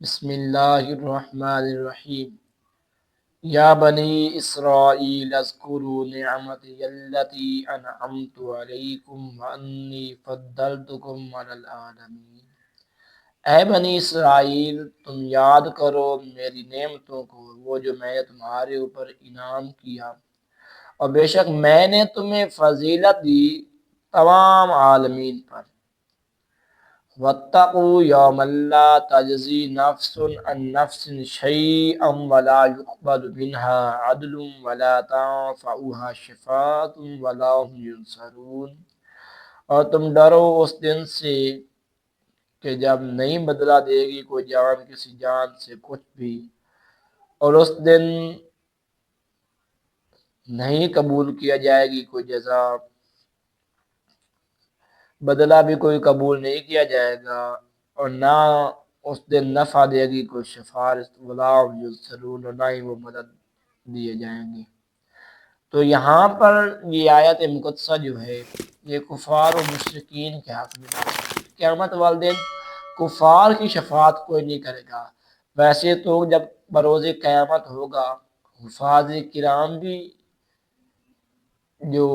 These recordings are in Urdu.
بسم اللہ الرحمن الرحیم یا بنی اسرائیل اذکروا نعمتی التی انعمت علیکم وانی فضلتکم علی العالمین۔ اے بنی اسرائیل، تم یاد کرو میری نعمتوں کو، وہ جو میں نے تمہارے اوپر انعام کیا، اور بے شک میں نے تمہیں فضیلت دی تمام عالمین پر۔ واتقوا یوما لا تجزی نفس عن نفس شیئا ولا یقبل منها عدل ولا تنفعها شفاعۃ ولا هم ینصرون۔ اور تم ڈرو اس دن سے کہ جب نہیں بدلہ دے گی کوئی جان کسی جان سے کچھ بھی، اور اس دن نہیں قبول کیا جائے گی کوئی جزا، بدلہ بھی کوئی قبول نہیں کیا جائے گا، اور نہ اس دن نفع دے گی کوئی سفارش، ولا هم ینصرون، اور نہ ہی وہ مدد دیے جائیں گے۔ تو یہاں پر یہ آیت مقدسہ جو ہے یہ کفار و مشرکین کے حق میں نازل ہوئی۔ قیامت والے دن کفار کی شفاعت کوئی نہیں کرے گا۔ ویسے تو جب بروز قیامت ہوگا، حفاظ کرام بھی جو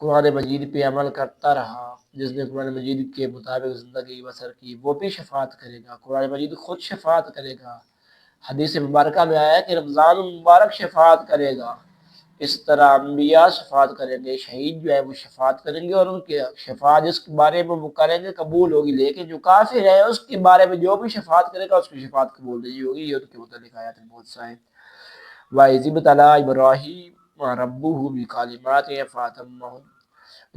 قرآن مجید پہ عمل کرتا رہا، جس نے قرآن مجید کے مطابق زندگی بسر کی، وہ بھی شفاعت کرے گا۔ قرآن مجید خود شفاعت کرے گا۔ حدیث مبارکہ میں آیا کہ رمضان المبارک شفاعت کرے گا، اس طرح انبیاء شفاعت کریں گے، شہید جو ہے وہ شفاعت کریں گے، اور ان کے شفاعت جس کے بارے میں وہ کریں گے قبول ہوگی، لیکن جو کافر ہے اس کے بارے میں جو بھی شفاعت کرے گا اس کی شفاعت قبول نہیں ہوگی۔ یہ ان کے متعلق آیات بہت سا ہے۔ وَإِذِ ابْتَلَىٰ إِبْرَاهِيمَ رَبُّهُ بِكَلِمَاتٍ فَأَتَمَّهُنَّ۔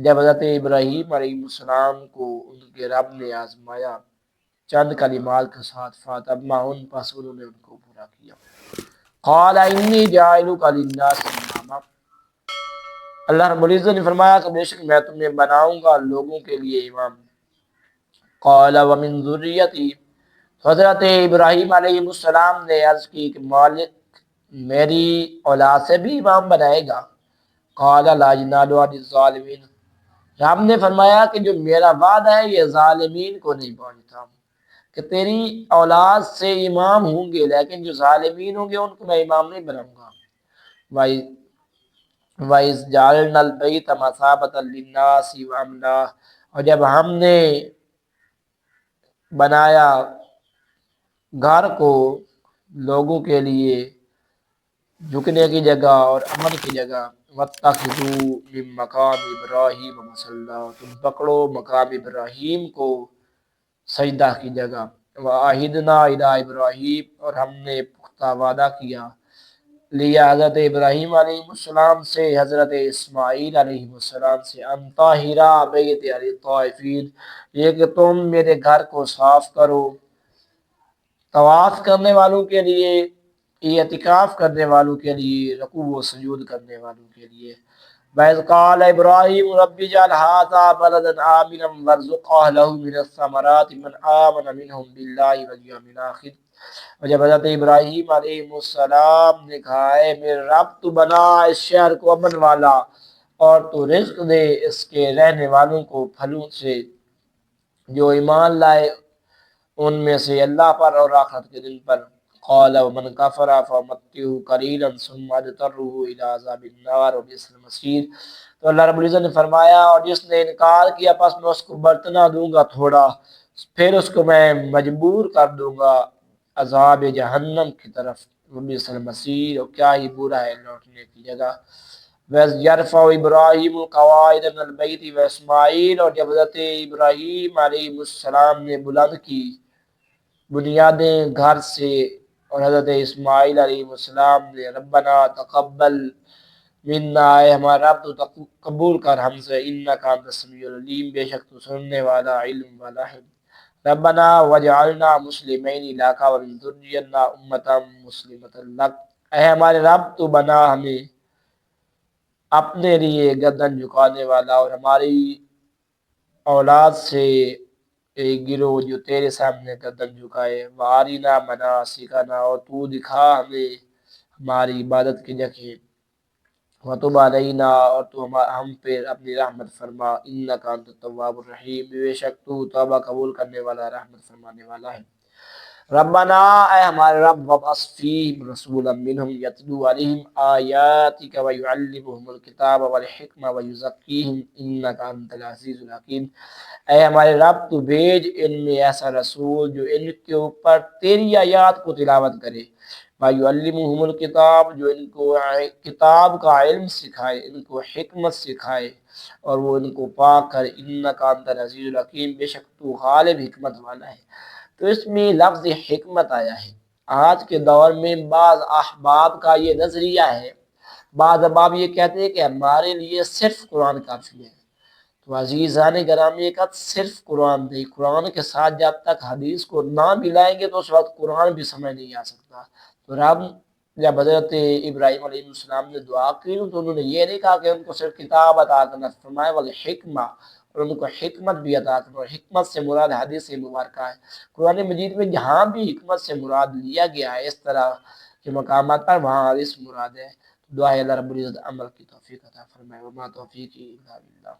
جب حضرت ابراہیم علیہ السلام کو ان کے رب نے آزمایا چند کلمات کے ساتھ، فَأَتَمَّهُنَّ، پس انہوں نے ان کو پورا کیا۔ قَالَ إِنِّي جَاعِلُكَ لِلنَّاسِ إِمَامًا۔ اللہ رب العزت نے فرمایا کہ بے شک میں تمہیں بناؤں گا لوگوں کے لیے امام۔ قَالَ وَمِن ذُرِّيَّتِي۔ حضرت ابراہیم علیہ السلام نے عرض کی کہ مالک میری اولاد سے بھی امام بنائے گا؟ قَالَ لَا يَنَالُ عَهْدِ الظَّالِمِينَ۔ رب نے فرمایا کہ جو میرا وعدہ ہے یہ ظالمین کو نہیں پہنچتا، کہ تیری اولاد سے امام ہوں گے لیکن جو ظالمین ہوں گے ان کو میں امام نہیں بناؤں گا۔ وَإِذْ جَعَلْنَا الْبَيْتَ مَثَابَةً لِلنَّاسِ وَأَمْنًا۔ اور جب ہم نے بنایا گھر کو لوگوں کے لیے جھکنے کی جگہ اور امن کی جگہ، وَاتَّخِذُوا مِن مَّقَامِ إِبْرَاهِيمَ مُصَلًّى۔ تم پکڑو مقام ابراہیم کو سجدہ کی جگہ۔ وَعَهِدْنَا إِلَىٰ إِبْرَاهِيمَ۔ اور ہم نے پختہ وعدہ کیا لیا حضرت ابراہیم علیہ السلام سے، حضرت اسماعیل علیہ السلام سے، ان طاہرا بیتی للطائفین، یہ کہ تم میرے گھر کو صاف کرو طواف کرنے والوں کے لیے، اعتکاف کرنے والوں کے لیے، رکوع و سجود کرنے والوں کے لیے۔ وَإِذْ قَالَ إِبْرَاهِيمُ رَبِّ اجْعَلْ هَٰذَا بَلَدًا آمِنًا وَارْزُقْ أَهْلَهُ مِنَ الثَّمَرَاتِ مَنْ آمَنَ مِنْهُم بِاللَّهِ وَالْيَوْمِ الْآخِرِ۔ اور جب حضرت ابراہیم علیہ السلام نے کہا اے میرے رب تو بنا اس شہر کو امن والا، اور تو رزق دے اس کے رہنے والوں کو پھلوں سے جو ایمان لائے ان میں سے اللہ پر اور آخرت کے دن پر۔ قال ومن کفر فامتعه قلیلا ثم اضطره الى عذاب النار وبئس المصیر۔ تو اللہ رب العزت نے فرمایا اور جس نے انکار کیا پس میں اس کو برتنا دوں گا تھوڑا، پھر اس کو میں مجبور کر دوں گا عذاب جہنم کی طرف، وبئس المصیر، اور کیا ہی برا ہے لوٹنے کی جگہ۔ وَإِذْ يَرْفَعُ إِبْرَاهِيمُ الْقَوَاعِدَ مِنَ الْبَيْتِ وَإِسْمَاعِيلُ۔ اور جب حضرت ابراہیم علیہ السلام نے بلند کی بنیادیں گھر سے، اور حضرت اسماعیل علیہ السلام نے، ربنا تقبل منا، اے ہمارا رب تو قبول کر ہم سے، انک انت السمیع العلیم، بے شک تو سننے والا علم والا ہے۔ ربنا وجعلنا مسلمین لک ومن ذریتنا امۃ مسلمۃ لک۔ اے ہمارے رب تو بنا ہمیں اپنے لیے گردن جھکانے والا اور ہماری اولاد سے ایک گروہ جو تیرے سامنے گردن جھکائے، وَأَرِنَا مَنَاسِکَنَا، اور تو دکھا ہمیں ہماری عبادت کی جگہ، وَتُبْ عَلَيْنَا، اور تو ہم پہ اپنی رحمت فرما، إِنَّكَ أَنْتَ التَّوَّابُ الرَّحِيمُ، بے شک تو توبہ قبول کرنے والا رحمت فرمانے والا ہے۔ ربنا اے ہمارے رب وبعث فیہم رسولا منہم یتلو علیہم آیاتک ویعلمہم الکتاب والحکمہ ویزکیہم انک انت العزیز الحکیم۔ اے ہمارے رب تو بھیج ان میں ایسا رسول جو ان کے اوپر تیری آیات کو تلاوت کرے، وَيُعَلِّمُهُمُ الْكِتَابَ جو ان کو کتاب کا علم سکھائے، ان کو حکمت سکھائے، اور وہ ان کو پاک کر انک انت العزیز الحکیم، بے شک تو غالب حکمت والا ہے۔ تو اس میں لفظ حکمت آیا ہے۔ آج کے دور میں بعض احباب کا یہ نظریہ ہے، بعض احباب یہ کہتے ہیں کہ ہمارے لیے صرف قرآن کافی ہے۔ تو عزیزان گرامی کا صرف قرآن نہیں، قرآن کے ساتھ جب تک حدیث کو نہ ملائیں گے تو اس وقت قرآن بھی سمجھ نہیں آ سکتا۔ تو رب جب حضرت ابراہیم علیہ السلام نے دعا کی تو انہوں نے یہ نہیں کہا کہ ان کو صرف کتاب عطا کرنا، فرمایا والحکمہ، اور ان کو حکمت بھی عطا کرنا، اور حکمت سے مراد حدیث مبارکہ ہے۔ قرآن مجید میں جہاں بھی حکمت سے مراد لیا گیا ہے اس طرح کے مقامات پر، وہاں حدیث مراد ہے۔ دعا ہے اللہ رب العزت عمل کی توفیق عطا فرمائے، وما توفیقی الا باللہ۔